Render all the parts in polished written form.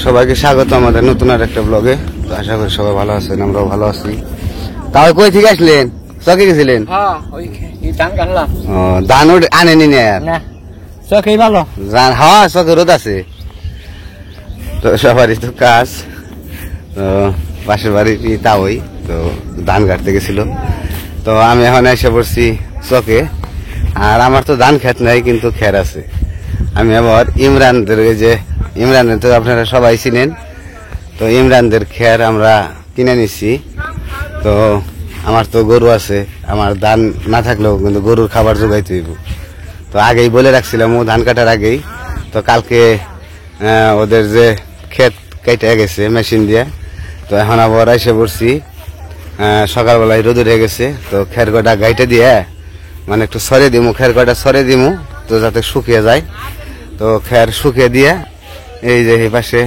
সবাইকে স্বাগত আমাদের নতুন আর একটা ব্লগে। তো আশা করি সবাই ভালো আছেন, আমরাও ভালো আছি। তাহলে কই থেকে আসলেন? চকে গেছিলেন? ধান আনেনি না চকে ভালো হ্যাঁ চকে রোদ আছে। তো সবারই তো কাজ, তো পাশের বাড়ি তাওই তো ধান কাটতে গেছিল। তো আমি এখন এসে পড়ছি চকে। আর আমার তো ধান খেত নাই, কিন্তু খের আছে। আমি আবার ইমরানদের, যে ইমরানদের তো আপনারা সবাই চিনেন, তো ইমরানদের খের আমরা কিনে নিচ্ছি। তো আমার তো গরু আছে, আমার ধান না থাকলেও কিন্তু গরুর খাবার জোগাইতে হইব। তো আগেই বলে রাখছিলাম ও ধান কাটার আগেই। তো কালকে ওদের যে ক্ষেত কেটে গেছে মেশিন দিয়ে, তো এখন আবার এসে পড়ছি। সকালবেলায় রোদ উঠে গেছে, তো খের কটা গাইটে দিয়ে মানে একটু সরে দিমু, খের কটা সরে দিমু, তো যাতে শুকিয়ে যায়। তো খের শুকিয়ে দিয়ে এই যে এই পাশে,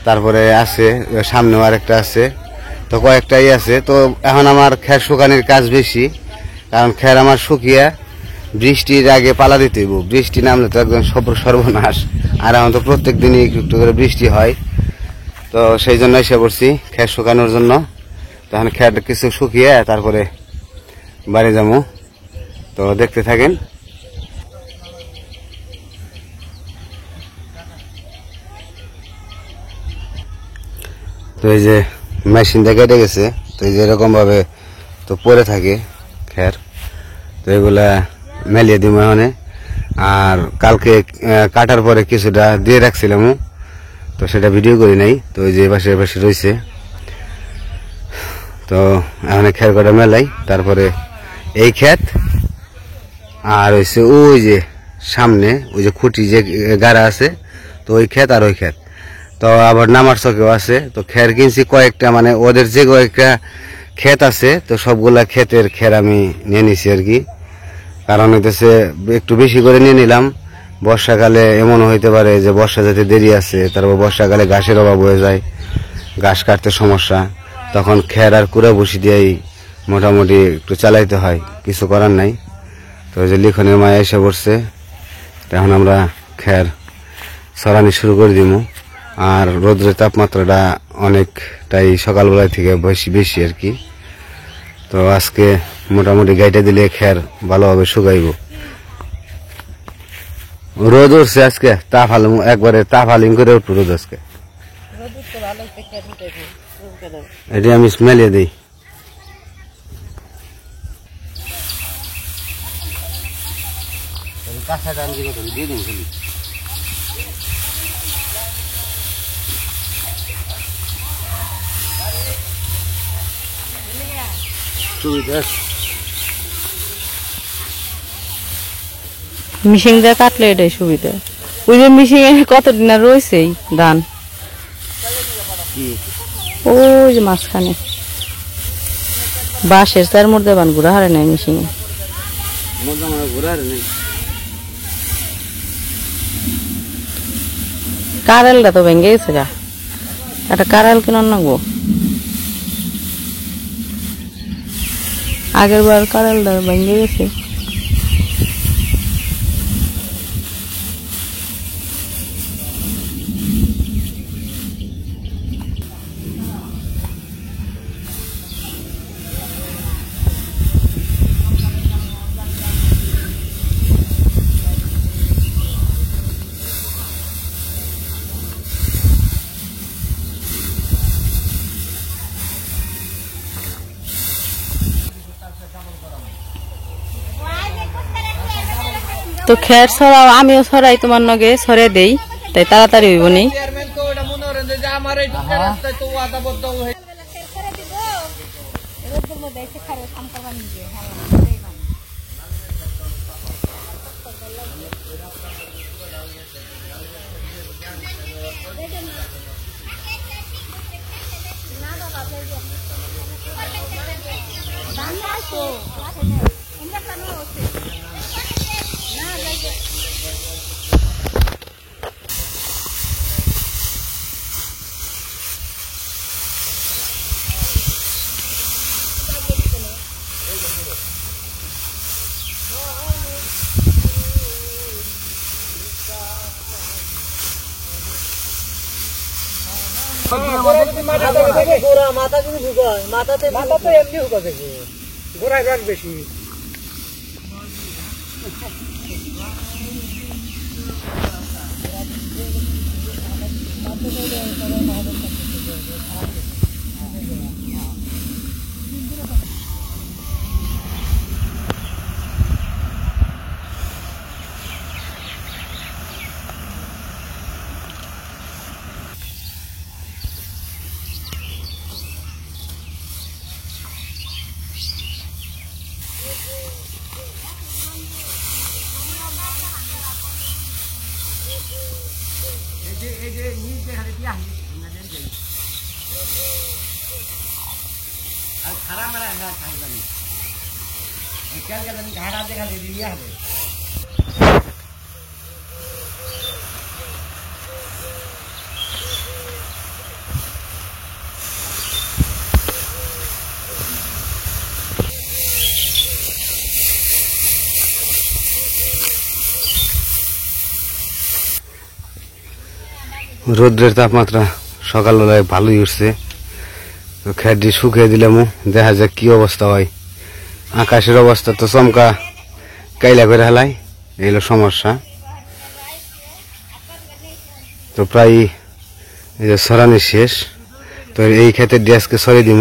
তারপরে আছে সামনেও আরেকটা আছে, তো কয়েকটাই আছে। তো এখন আমার খের শুকানোর কাজ বেশি, কারণ খের আমার শুকিয়ে বৃষ্টির আগে পালা দিতে হইব। বৃষ্টি নামলে তো একদম সর্বনাশ। আর এখন তো প্রত্যেক দিনই একটু করে বৃষ্টি হয়, তো সেই জন্য এসে পড়ছি খের শুকানোর জন্য। তখন খের কিছু শুকিয়ে তারপরে বাড়ি যাবো। তো দেখতে থাকেন। তো এই যে মেশিন দিয়ে কেটে গেছে, তো এই যে এরকম ভাবে তো পরে থাকে খের। তো এগুলা মেলিয়ে দিব এখানে। আর কালকে কাটার পরে কিছুটা দিয়ে রাখছিলাম, তো সেটা ভিডিও করি নাই। তো ওই যে পাশে পাশে রয়েছে, তো এখানে খের কটা মেলাই, তারপরে এই ক্ষেত আর হয়েছে ওই যে সামনে ওই যে খুঁটি যে গাড়া আছে, তো ওই ক্ষেত আর ওই ক্ষেত। তো আবার নামার চকেও আছে। তো খের কিনছি কয়েকটা, মানে ওদের যে কয়েকটা ক্ষেত আছে, তো সবগুলা ক্ষেতের খের আমি নিয়ে নিছি আর কি। কারণ হইতেছে একটু বেশি করে নিয়ে নিলাম। বর্ষাকালে এমন হইতে পারে যে বর্ষা যেতে দেরি আছে, তারপর বর্ষাকালে ঘাসের অভাব হয়ে যায়, ঘাস কাটতে সমস্যা, তখন খের আর কুড়া বসি দিয়েই মোটামুটি একটু চালাইতে হয়, কিছু করার নাই। তো ওই যে লিখনের মায়া এসে পড়ছে, এখন আমরা খের সরানি শুরু করে দিব। আর রোদ্রের তাপমাত্রাটা অনেকটাই সকালবেলায় থেকে বেশি আর কি। তো আজকে মোটামুটি গাইটা দিলে খের ভালোভাবে শুকাইব। রোদ উঠছে আজকে, তাপ হালুম একবারে, তাপ হালিম করে উঠবো রোদ আজকে। এটি আমি স্মেলিয়ে দিই। কাঁচাটা আমি দিয়ে দিন খালি। মিশিং দিয়ে কাটলে এটাই সুবিধা। ওই যে মিশিং কতদিন আর রয়েছে ধান, ওই যে মাঝখানে বাঁশের তার মধ্যে বান ঘুরা হারে নাই মিশিং এ। কারেলটা তো ভেঙে গেছে গা, একটা কারেল কিনে নাগবো। আগের বার কারেলটা ভেঙে গেছে। তো খের ছড়াও, আমিও ছড়াই তোমার নগে ছড়ে দেই, তাই তাড়াতাড়ি হইব নি। রোদ্রের তাপমাত্রা সকালবেলায় ভালোই উঠছে, তো খেরটি শুকিয়ে দিলাম, দেখা যাক কি অবস্থা হয়। আকাশের অবস্থা তো চমকা কাইলা করে হেলাই, এই হলো সমস্যা। তো প্রায় এই যে সরানি শেষ, তো এই ক্ষেতের ড্রেসকে সরিয়ে দিব,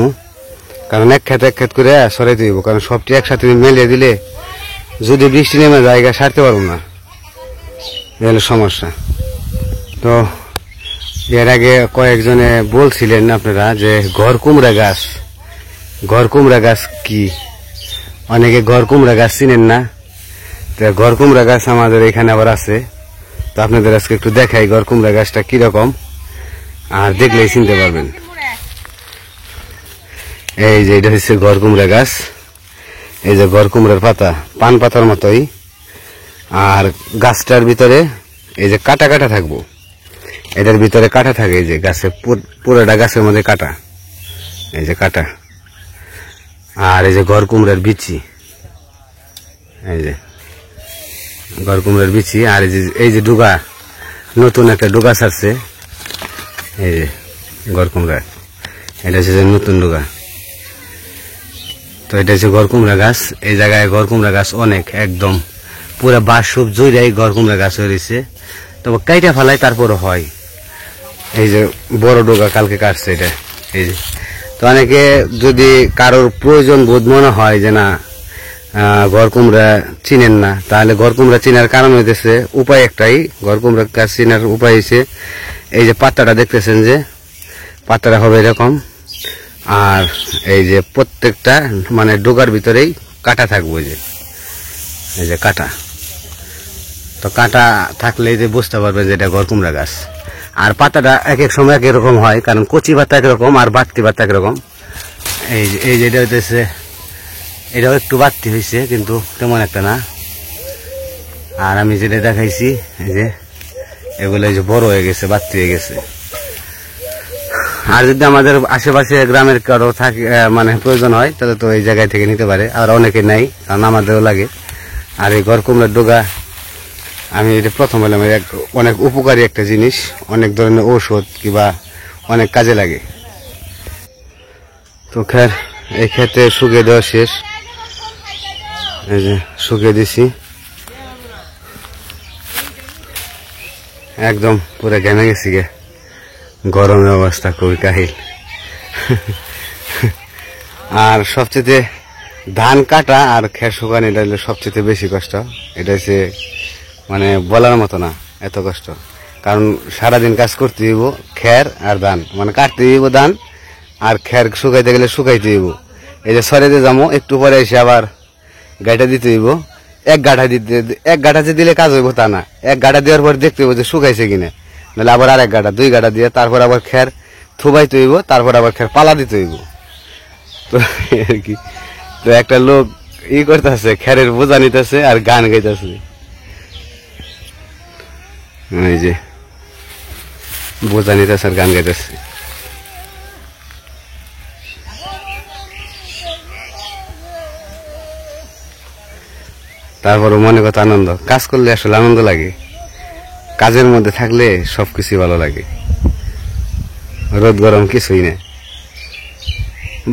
কারণ এক ক্ষেত করে সরাই দিব, কারণ সবটি একসাথে মেলিয়ে দিলে যদি বৃষ্টি নেমে জায়গা সারতে পারবো না, এই হলো সমস্যা। তো এর আগে কয়েকজনে বলছিলেন আপনারা যে ঘর কুমড়া গাছ কি, অনেকে ঘর কুমড়া গাছ চিনেন না। তো ঘর কুমড়া গাছ আমাদের এখানে আবার আছে, তো আপনাদের আজকে একটু দেখাই ঘর কুমড়া গাছটা কিরকম, আর দেখলেই চিনতে পারবেন। এই যে এটা হচ্ছে ঘর কুমড়া গাছ, এই যে ঘর কুমড়ার পাতা পান পাতার মতোই, আর গাছটার ভিতরে এই যে কাটা কাটা থাকবো, এটার ভিতরে কাটা থাকে, এই যে গাছে পুরোটা গাছের মধ্যে কাটা, এই যে কাটা। আর এই যে ঘর কুমড়ার বিচি, এই যে ঘর কুমড়ার বিচি, আর এই যে ডুগা, নতুন একটা ডুগা ছাড়ছে, এই যে ঘর কুমড়া, এটা হচ্ছে নতুন ডুগা। তো এটা হচ্ছে ঘর কুমড়া গাছ। এই জায়গায় ঘর কুমড়া গাছ অনেক, একদম পুরো বাঁশ সব জুড়াই ঘর কুমড়া গাছ হয়ে রয়েছে, তবে কাইটা ফেলায় তারপরে হয়। এই যে বড় ডোগা কালকে কাটছে এটা, এই যে। তো অনেকে যদি কারোর প্রয়োজন বোধ মনে হয় যে না ঘর কুমড়া চিনেন না, তাহলে ঘর কুমড়া চিনার কারণ হইতেছে উপায় একটাই, ঘর কুমড়া গাছ চিনার উপায় হচ্ছে এই যে পাতাটা দেখতেছেন, যে পাতাটা হবে এরকম, আর এই যে প্রত্যেকটা মানে ডোগার ভিতরেই কাটা থাকবে, এই যে কাটা। তো কাটা থাকলে যে বুঝতে পারবেন যে এটা ঘর কুমড়া গাছ। আর পাতাটা এক এক সময় এক রকম হয়, কারণ কচি পাতা একরকম আর বাড়তি পাতা একরকম। এই যে এটা হইতেছে, এটাও একটু বাড়তি হয়েছে কিন্তু তেমন একটা না। আর আমি যেটা দেখাইছি এই যে এগুলো এই যে বড় হয়ে গেছে, বাড়তি হয়ে গেছে। আর যদি আমাদের আশেপাশে গ্রামের কারো থাকে মানে প্রয়োজন হয়, তাহলে তো এই জায়গায় থেকে নিতে পারে, আর অনেকে নাই, কারণ আমাদেরও লাগে। আর এই ঘর কুমড়ার ডোগা আমি এটা প্রথম বললাম, অনেক উপকারী একটা জিনিস, অনেক ধরনের ঔষধ কিংবা অনেক কাজে লাগে। তো খের এই ক্ষেতে শুকিয়ে দেওয়া শেষ, এই যে শুকিয়ে দিছি, একদম পুরো ঘেমে গেছি গে, গরমের অবস্থা খুবই কাহিল। আর সবচেয়ে ধান কাটা আর খের শুকানো, এটা হলো সবচেয়ে বেশি কষ্ট। এটা হচ্ছে মানে বলার মতো না, এত কষ্ট। কারণ সারাদিন কাজ করতে হইব, খের আর ধান মানে কাটতে হইব ধান, আর খের শুকাইতে গেলে শুকাইতে হইব। এই যে সরেতে যাবো, একটু পরে এসে আবার গাইটা দিতে হইব। এক গাঁঠা যে দিলে কাজ হইব তা না, এক গাঁঠা দেওয়ার পর দেখতে হইব যে শুকাইছে কিনা, নাহলে আবার আর এক গাঁঠা, দুই গাঁঠা দিয়ে তারপর আবার খের থুবাইতে হইব, তারপর আবার খের পালা দিতে হইব। তো আর কি, তো একটা লোক করতেছে, খেরের বোঝা নিতেছে আর গান গাইতেছে, এই যে বোঝা নিতেছে আর গান গাইতেছে। তারপর মনে কথা আনন্দ, কাজ করলে আসলে আনন্দ লাগে, কাজের মধ্যে থাকলে সবকিছু ভালো লাগে। রোদ গরম কিছুই নেই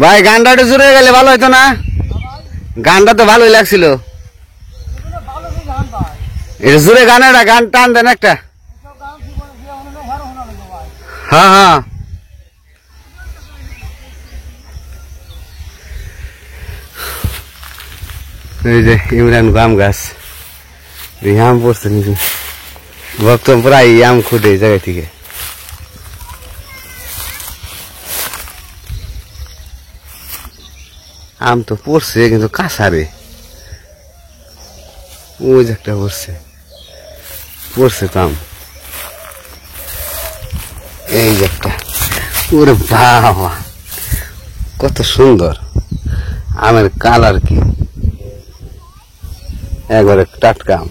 ভাই। গানটা একটু জোরে গেলে ভালো হইতো না? গানটা তো ভালোই লাগছিল। এটা জোরে গানের গান টান দেন একটা। হ্যাঁ হ্যাঁ এই যে ইমরান আম গাছ, এই আম পড়ছে নাকি ভক্তম প্রায় আম খুঁটে এই জায়গা থেকে। আম তো পড়ছে কিন্তু কাঁচারে, ওই যে একটা পড়ছে তো আম, এই যে একটা। ওরে বাবা কত সুন্দর আমের কালার, কি একবারে টাটকা আম।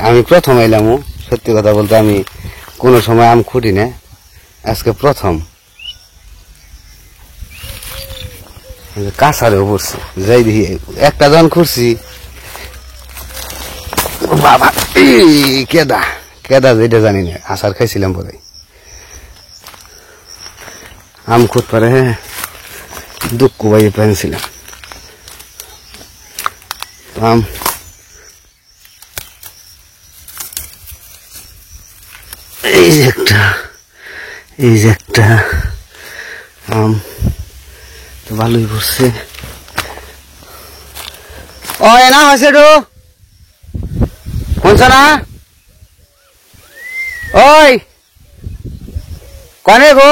আমি প্রথম এলাম, সত্যি কথা বলতে আমি কোনো সময় আম খুঁটি না, আজকে প্রথম। কাঁচারেও পড়ছে, যাই দেখি একটা জন খুঁড়ছি বাবা, কেদা কেদা যেটা জানি না, আচার খাইছিলাম পরে। আম খুঁত পারে দুঃখ বাইয়ে পেনছিলাম আম। এই যে একটা আম তো ভালোই পড়ছে। ও এনা হয়েছে একটু শুনছ না? ওই কনে গো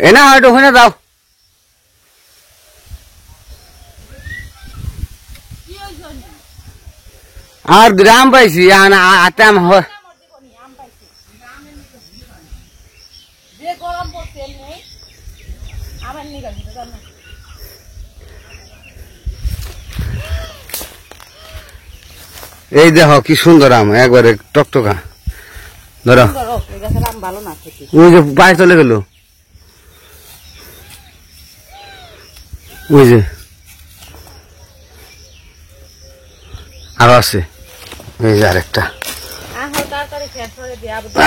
এনা হয়তো শুনে যাও। আর গ্রাম পাইছি আটাম এই দেখো কি সুন্দর আম, একবারে টকটকা। ধরো ওই যে বাইরে চলে গেল, ওই যে আরো আছে, এই যে আরেকটা।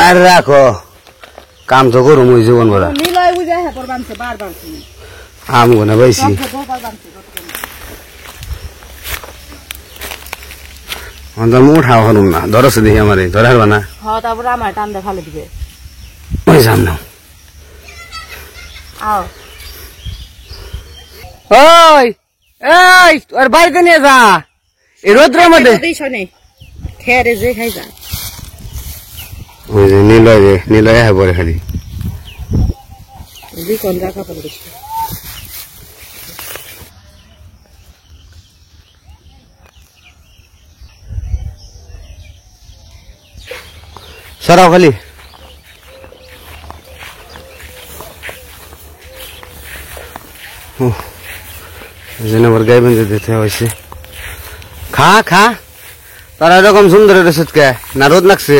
আর রাখো কাম তো করুম, ওই জীবন ভরা আম গোনা পাইছি। উঠা হলুম না, ধরছে দেখি আমার ধরে হারবা না, ওই যাম না। ওই এই তোর বাড়িতে নিয়ে যা, এই রোদ্রের মধ্যে। ওই যে নীলয় হ্যাঁ পরে খালি সরাও খালি। আবার গাই বেঁধে দিতে হয়েছে। খা খা, তারা এরকম সুন্দর কে না রোদ লাগছে।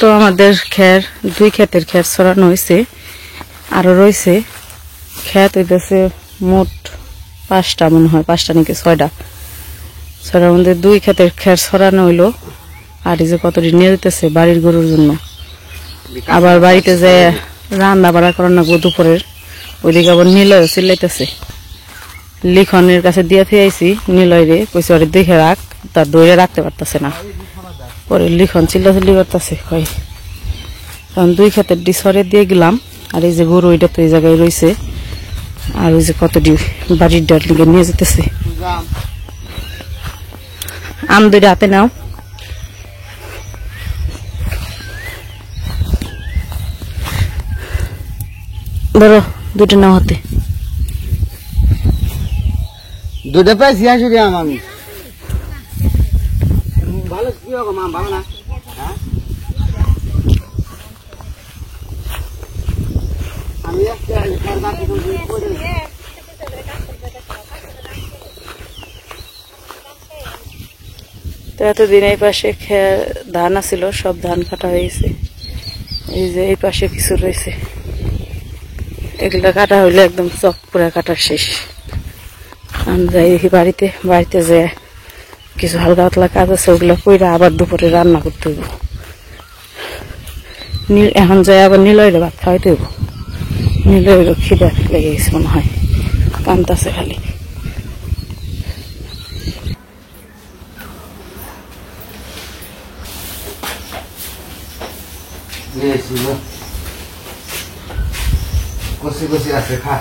তো আমাদের দুই ক্ষেতের খের ছড়ানো হয়েছে, আরো রয়েছে ক্ষেত হইতেছে মোট 5টা, মনে হয় 5টা নাকি 6টা। মধ্যে দুই ক্ষেতের খের ছড়ানো হইলো। আর এই যে কতটি নিয়ে যেতেছে বাড়ির গরুর জন্য, আবার বাড়িতে যে রান্না বাড়া করার না দুপুরের, ওইদিকে আবার নিলয় চিল্লাইতেছে। লিখনের কাছে দিয়ে ফিরাইছি নিলয় রে, কইছে ওরে দেখে রাখ, তার দৌড়ে রাখতে পারতেছে না। পরে লিখন চিল্লাচিল্লি করতেছে, কই কারণ দুই ক্ষেতের ডিসরে দিয়ে গেলাম। আর এই যে গরু ওইটা তো এই জায়গায় রয়েছে, আর ওই যে কতটি বাড়ির ডাল নিয়ে যেতেছে। আম দুইটা হাতে নাও। ধরো দুটো নাও হাতে। দুটো পাইছি আসলে আমি ভালো, কি রকম আম ভালো না? আমি তো এতদিন এই পাশে ধান আছিল, সব ধান কাটা হয়েছে। এই যে এই পাশে কিছু রয়েছে, এগুলা কাটা হইলে একদম চক পুরা কাটা শেষ। আমি যাই দেখি বাড়িতে যে কিছু হালকা পাতলা কাজ আছে ওগুলো কইরা আবার দুপুরে রান্না করতে হইব। এখন যাই আবার নীলয়ের ভাত খাওয়াইতে হইব। নীলয়ের খিদা লেগে গেছে মনে হয়, কান্তাছে খালি। কষি কষি আছে খা।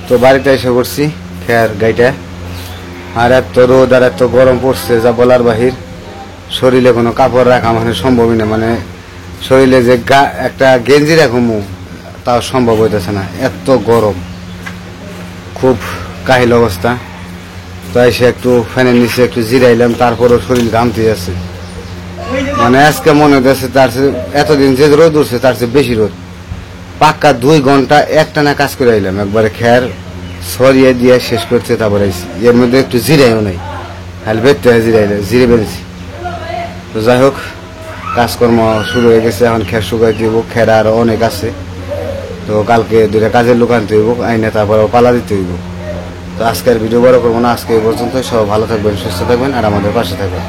তো বাড়িতে এসে করছি খেয়ার গাইটা, আর এত রোদ আর এত গরম পড়ছে যা বলার বাহির। শরীরে কোনো কাপড় রাখা মানে সম্ভবই না, মানে শরীরে যে একটা গেঞ্জি রাখবো তাও সম্ভব হইতেছে না, এত গরম, খুব কাহিল অবস্থা। তো এসে একটু ফ্যানের নিচে একটু জিরাইলাম, তারপরও শরীর ঘামতে যাচ্ছে। মানে আজকে মনে হচ্ছে তার এতদিন যে রোদ উঠছে তার চেয়ে বেশি রোদ। পাক্কা 2 ঘন্টা একটানা কাজ করে আইলাম, একবারে খেয়ার সরিয়ে দিয়ে শেষ করছে, তারপর আইসি। এর মধ্যে একটু জিরাইও নাই, হেলমেট জিরে বেড়েছি। তো যাই হোক, কাজকর্ম শুরু হয়ে গেছে, এখন খের শুকাই দিব। খের আরো অনেক আছে, তো কালকে 2টা কাজের লোক আনতে হইব, আইনে তারপর পালা দিতে হইব। তো আজকের ভিডিও বড় করবো না, আজকে এই পর্যন্ত। সব ভালো থাকবেন, সুস্থ থাকবেন আর আমাদের পাশে থাকবেন।